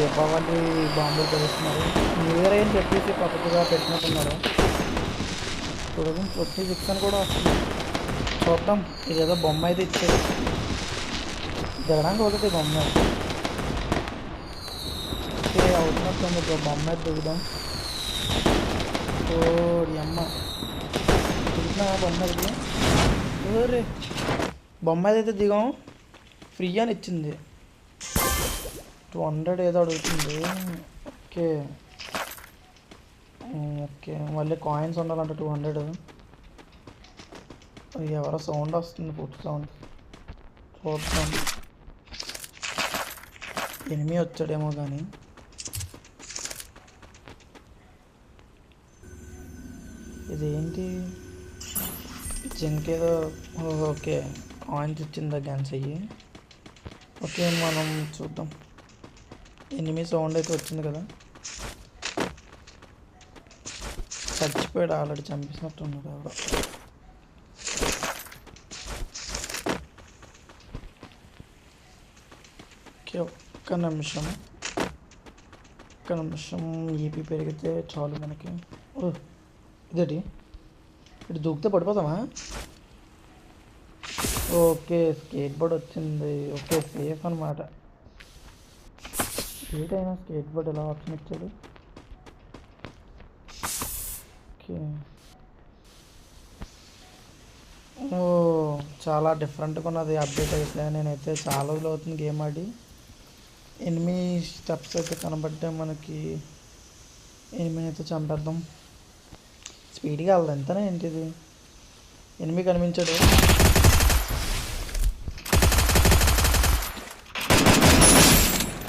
దీపావళి బాంబులు పెడుతున్నారు. New year అని చెప్పేసి కొత్తగా పెట్టినట్టున్నారు. 2026 అని కూడా వస్తుంది. చూద్దాం. ఇదేదో బొమ్మ అయితే ఇచ్చాడు, దిగడానికి ఒకటి బొమ్మ ఓకే అవుతున్నట్టుంది. బొమ్మ అయితే దిగుదాం. ఓడి అమ్మ దిగుతున్నా బొమ్మ దిగి. ఓరే బొమ్మ అయితే దిగాం. ఫ్రీ అని ఇచ్చింది. 200 ఏదో అడుగుతుంది. ఓకే ఓకే మళ్ళీ కాయిన్స్ ఉండాలంట 200. ఎవరో సౌండ్ వస్తుంది, ఫుడ్ సౌండ్. చూద్దాం. ఎనిమి వచ్చాడేమో కానీ. ఇదేంటి జింకేదో. ఓకే కాయిన్స్ ఇచ్చిందా గ్యాన్స్ అయ్యి. ఓకే మనం చూద్దాం. ఎనిమి సౌండ్ అయితే వచ్చింది కదా. చచ్చిపోయాడు, ఆల్రెడీ చంపేసినట్టున్నాడు ఎవడో. ఓకే ఒక్క నిమిషం ఈపీ పెరిగితే చాలు మనకి. ఓ ఇదేంటి, ఇటు దూకితే పడిపోతామా? ఓకే స్కేట్ బోర్డ్ వచ్చింది. ఓకే సేఫ్ అనమాట. ఏదైనా స్కేట్ బోర్డ్ ఎలా ఆప్షన్ ఇచ్చాడు. ఓకే ఓ చాలా డిఫరెంట్గా ఉన్నది అప్డేట్ అయితే. నేనైతే చాలా రోజులు అవుతుంది గేమ్ ఆడి. ఎనిమి స్టెప్స్ అయితే కనబడ్డా మనకి. ఎనిమిని అయితే చంపేద్దాం. స్పీడ్గా వెళ్దాం. ఎంతనే ఏంటిది, ఎనిమి కనిపించాడు.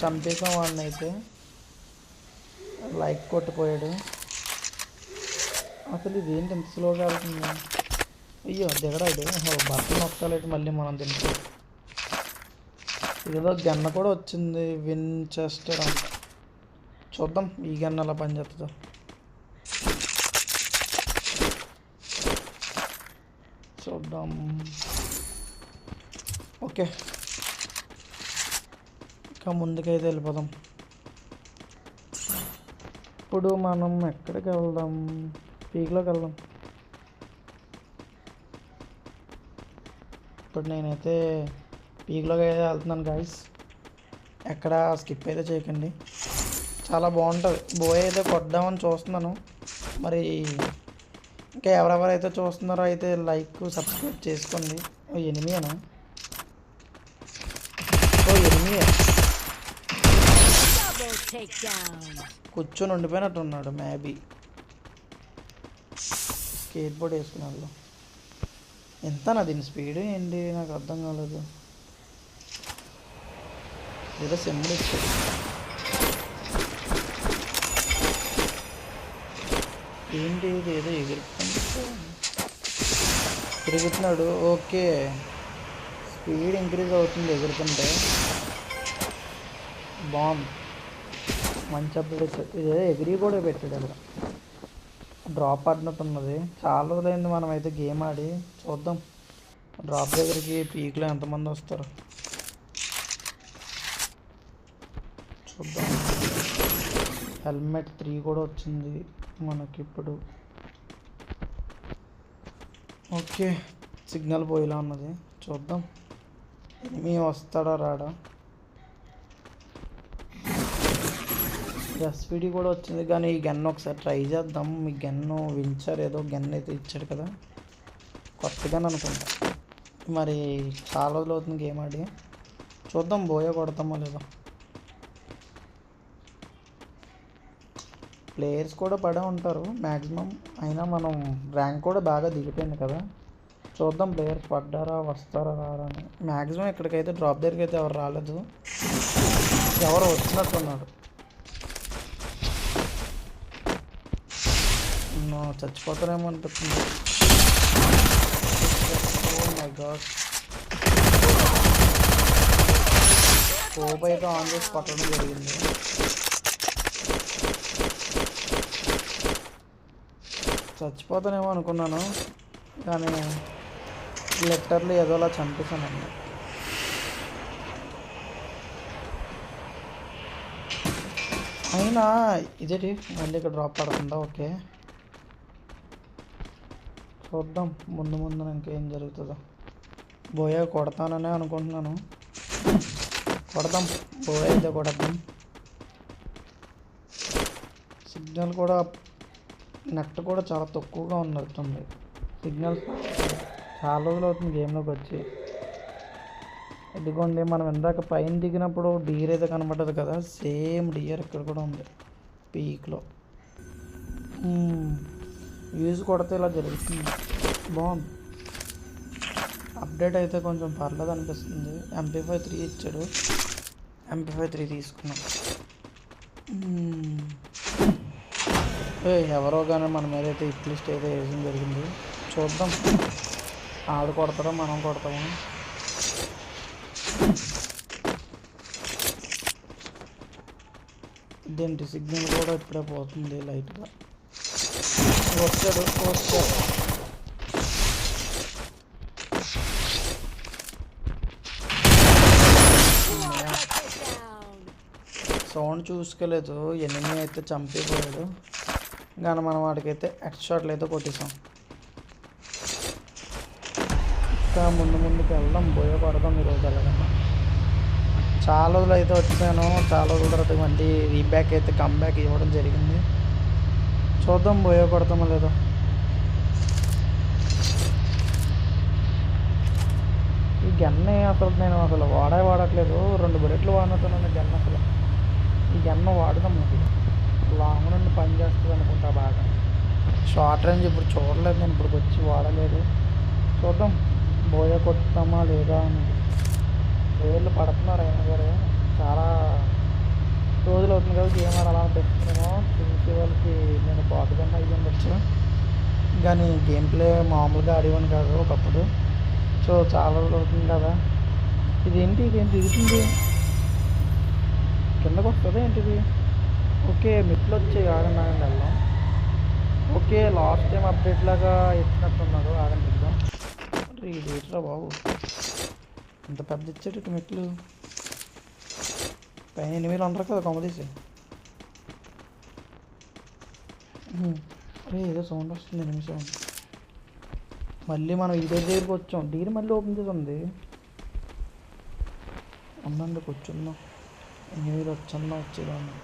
చంపేసాం వాడిని అయితే. లైక్ కొట్టిపోయాడు. అసలు ఇదేంటి ఎంత స్లోగా వెళ్తుంది. అయ్యో దిగడాడు. బట్టలు నొక్కాలి మళ్ళీ మనం తింటాం. ఇదేదో గన్న కూడా వచ్చింది, విన్చెస్టర్ అంట. చూద్దాం ఈ గన్న ఎలా పనిచేస్తుందో. చూద్దాం. ఓకే ఇంకా ముందుకైతే వెళ్ళిపోదాం. ఇప్పుడు మనం ఎక్కడికి వెళ్దాం? పీక్లోకి వెళ్దాం. ఇప్పుడు నేనైతే పీక్లోకి అయితే వెళ్తున్నాను గాయస్. ఎక్కడ స్కిప్ అయితే చేయకండి, చాలా బాగుంటుంది. బోయ్ అయితే కొద్దామని చూస్తున్నాను. మరి ఇంకా ఎవరెవరైతే చూస్తున్నారో అయితే లైక్ సబ్స్క్రైబ్ చేసుకోండి. ఓ ఎనిమియేనా? ఓ ఎనిమియే కూర్చొని ఉండిపోయినట్టున్నాడు. మేబీ స్కేట్ బోర్డ్ వేసుకున్నాడు. ఎంత నా దీని స్పీడ్ ఏంటి నాకు అర్థం కాలేదు. ఏదో సింబల్ ఇచ్చాడు. ఏంటి ఇది, ఏదో తిరుగుతున్నాడు. ఓకే స్పీడ్ ఇంక్రీజ్ అవుతుంది ఎగురుతుంటే. బాగుంది, మంచి అప్డేట్ ఇచ్చాడు. ఇదేదో ఎగిరి కూడా పెట్టాడు అక్కడ. డ్రాప్ ఆడినట్టున్నది. చాలా రోజులైంది మనం అయితే గేమ్ ఆడి. చూద్దాం డ్రాప్ దగ్గరికి పీక్లో ఎంతమంది వస్తారు చూద్దాం. హెల్మెట్ 3 కూడా వచ్చింది మనకి ఇప్పుడు. ఓకే సిగ్నల్ పోయేలా ఉన్నది. చూద్దాం ఎనిమి వస్తాడా రాడా. ఎస్పీడి కూడా వచ్చింది కానీ ఈ గన్ ఒకసారి ట్రై చేద్దాం. మీ గన్ను వించర్ ఏదో గన్ అయితే ఇచ్చాడు కదా, కొత్త గన్ అనుకుంటా. మరి చాలా రోజులు అవుతుంది గేమ్ ఆడి. చూద్దాం బోయ కొడతామో లేదో. ప్లేయర్స్ కూడా పడే ఉంటారు మ్యాక్సిమం. అయినా మనం ర్యాంక్ కూడా బాగా దిగిపోయింది కదా. చూద్దాం ప్లేయర్స్ పడ్డారా వస్తారా రారా అని. మ్యాక్సిమం ఇక్కడికైతే డ్రాప్ దగ్గరికి అయితే ఎవరు రాలేదు, ఎవరు వచ్చినట్టున్నాడు. చచ్చిపోతారేమో అనిపిస్తుంది. ఓ మై గాడ్ స్కోప్ అయితే ఆన్ చేసి పట్టడం జరిగింది. చచ్చిపోతానేమో అనుకున్నాను కానీ లెటర్లు ఏదోలా చంపేశానండి. అయినా ఇదేంటి మళ్ళీ ఇక్కడ డ్రాప్ పడుతుందా? ఓకే చూద్దాం ముందు ముందు ఇంకేం జరుగుతుందో. బోయ కొడతాననే అనుకుంటున్నాను. కొడదాం, బోయ అయితే కొడదాం. సిగ్నల్ కూడా నెట్ కూడా చాలా తక్కువగా ఉన్నట్టుంది. సిగ్నల్ చాలా రోజులు అవుతుంది గేమ్లోకి వచ్చి. ఇదిగోండి మనం ఇందాక పైన దిగినప్పుడు డియర్ అయితే కనబడ్డది కదా, సేమ్ డియర్ ఇక్కడ కూడా ఉంది పీక్లో. వ్యూస్ కొడితే ఇలా జరుగుతుంది. బాగుంది. అప్డేట్ అయితే కొంచెం పర్లేదు అనిపిస్తుంది. MP5 3 ఇచ్చాడు, MP5 3 తీసుకున్నాం. ఎవరో కానీ మన మీద అయితే హిట్ లిస్ట్ అయితే వేయడం జరిగింది. చూద్దాం ఆడు కొడతారో మనం కొడతాము. ఇదేంటి సిగ్నల్ కూడా ఇప్పుడే పోతుంది లైట్గా. వచ్చాడు. సౌండ్ చూసుకోలేదు, ఎనిమిది అయితే చంపిపోయాడు. కానీ మనం వాడికైతే హెడ్ షాట్లు అయితే కొట్టేసాం. ఇంకా ముందుకు వెళ్దాం, బోయ కొడదాం ఈరోజు వెళ్ళగన్నా. చాలా రోజులు అయితే వచ్చాను, చాలా రోజుల తర్వాత మళ్ళీ రీబ్యాక్ అయితే కమ్బ్యాక్ ఇవ్వడం జరిగింది. చూద్దాం బోయ కొడతామో లేదో. ఈ గన్నే అసలు నేను వాడట్లేదు. 2 బుల్లెట్లు వాడినట్టున్నాను గన్. అసలు ఈ గన్న వాడదాం, అది లాంగ్ నుండి పని చేస్తుంది అనుకుంటా బాగా. షార్ట్ రేంజ్ ఇప్పుడు చూడలేదు నేను, ఇప్పుడు వచ్చి వాడలేదు. చూద్దాం బోయ కొడతామా లేదా అని. వేళ్ళు పడుతున్నారు అయినా సరే, చాలా రోజులు అవుతుంది కదా గేమ్ ఆడాలి అనిపిస్తుందేమో. చూసే వాళ్ళకి నేను బాటుగా అయ్యి ఉండొచ్చు, కానీ గేమ్ ప్లే మామూలుగా ఆడేవాను కాదు ఒకప్పుడు. సో చాలా రోజులు అవుతుంది కదా. ఇదేం దిగుతుంది, కిందకు వస్తుంది ఏంటిది? ఓకే మెట్లు వచ్చాయి, ఆగండి వెళ్దాం. ఓకే లాస్ట్ టైం అప్డేట్ లాగా ఎత్తినట్టున్నారు, ఆగండి వెళ్దాం. ఇదేట్రా బాబు ఇంత పెద్ద ఇచ్చేటట్టు మెట్లు. పైన 8,000 ఉండరు కదా కొమ్మదీసి. అరే ఏదో సౌండ్ వస్తుంది, నిమిషం. మళ్ళీ మనం ఇదే దగ్గరికి వచ్చాం. డీర్ మళ్ళీ ఓపెన్ చేసి ఉంది. ఉందండి కూర్చుందాం. 8,000 వచ్చేదాన్ని.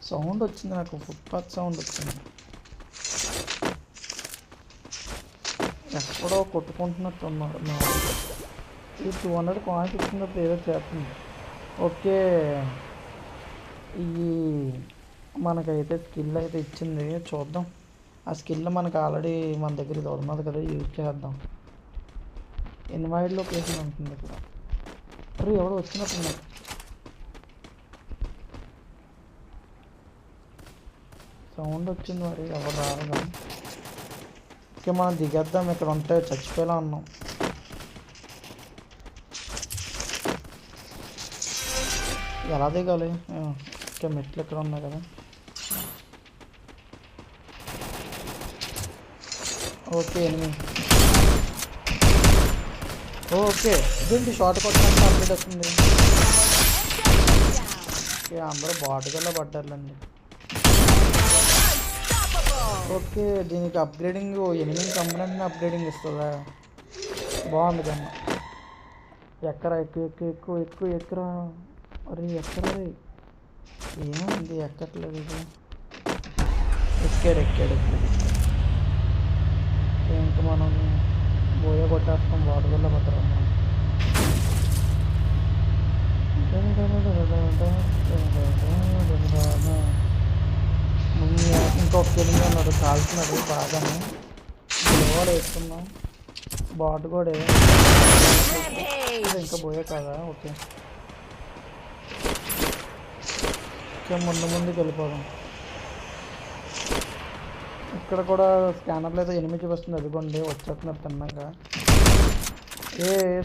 సౌండ్ వచ్చింది నాకు, ఫుట్పాత్ సౌండ్ వచ్చింది. ఎక్కడో కొట్టుకుంటున్నట్టు ఉన్నారు. ఈ 200 కాయిన్స్ ఇచ్చినప్పుడు ఏదో చేస్తుంది. ఓకే ఈ మనకైతే స్కిల్ అయితే ఇచ్చింది, చూద్దాం. ఆ స్కిల్ మనకు ఆల్రెడీ మన దగ్గర ఇది ఉన్నది కదా, యూజ్ చేద్దాం. ఇన్వైట్ లొకేషన్ ఉంటుంది ఇక్కడ. అరే ఎవడో వచ్చినట్టున్నారు. సౌండ్ వచ్చింది, మరి ఎవరు రాదు కానీ. ఓకే మనం దిగేద్దాం, ఇక్కడ ఉంటే చచ్చిపోయేలా ఉన్నాం. ఎలా దిగాలి? ఓకే మెట్లు ఇక్కడ ఉన్నాయి కదా. ఓకే ఓకే ఇదేంటి షార్ట్ కొట్టడానికి అప్డేట్ వస్తుంది. ఓకే అందరూ బాటుగా పడ్డారులేండి. ఓకే దీనికి అప్గ్రేడింగ్ 8 కంపెనీ అప్గ్రేడింగ్ ఇస్తుందా? బాగుంది కన్నా. ఎక్కరా ఎక్కువ. అరే ఎక్కరా ఏముంది, ఎక్కట్లేదు. ఇది ఎక్కాడు. ఇంకా మనం బోయ కొట్టేస్తాం, వాటర్లో పట్టరు. ఇంకొక ఎనిమిది ఉన్నాడు, కాల్చున్నాడు బాగానే. గొడవలు వేసుకున్నాం. బాట్ కూడా ఇంకా బోయే కదా. ఓకే ముందుకు వెళ్ళిపోదాం. ఇక్కడ కూడా స్కానర్లో అయితే 8 చూపిస్తుంది. అదిగోండి వచ్చేస్తున్నారు తిన్నాక.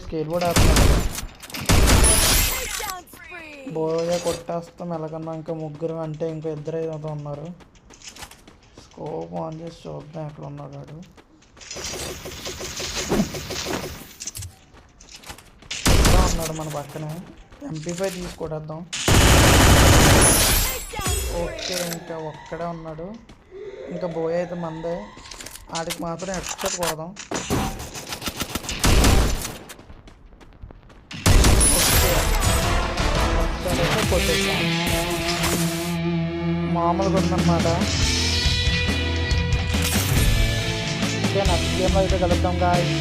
స్కేట్ బోర్డ్ వేస్తున్నారు. బోయ కొట్టేస్తాం ఎలాగన్నా. ఇంకా ముగ్గురు అంటే ఇంకా 2 అయితే ఉన్నారు. స్కోప్ ఆన్ చేసి చూద్దాం ఎక్కడ ఉన్నాడు వాడు. ఉన్నాడు మన పక్కనే. MP5 తీసుకొట్టేద్దాం. ఓకే, ఇంకా ఒక్కడే ఉన్నాడు. ఇంకా బోయ్ అయితే మందే, ఆడికి మాత్రం హెడ్షాట్ కొడదాం. ఓకే, హెడ్షాట్ అయితే కొట్టేసాం. మామూలుగా ఉందన్నమాట. ఓకే, నెక్స్ట్ గేమ్లో అయితే కలుద్దాం గాయ్స్.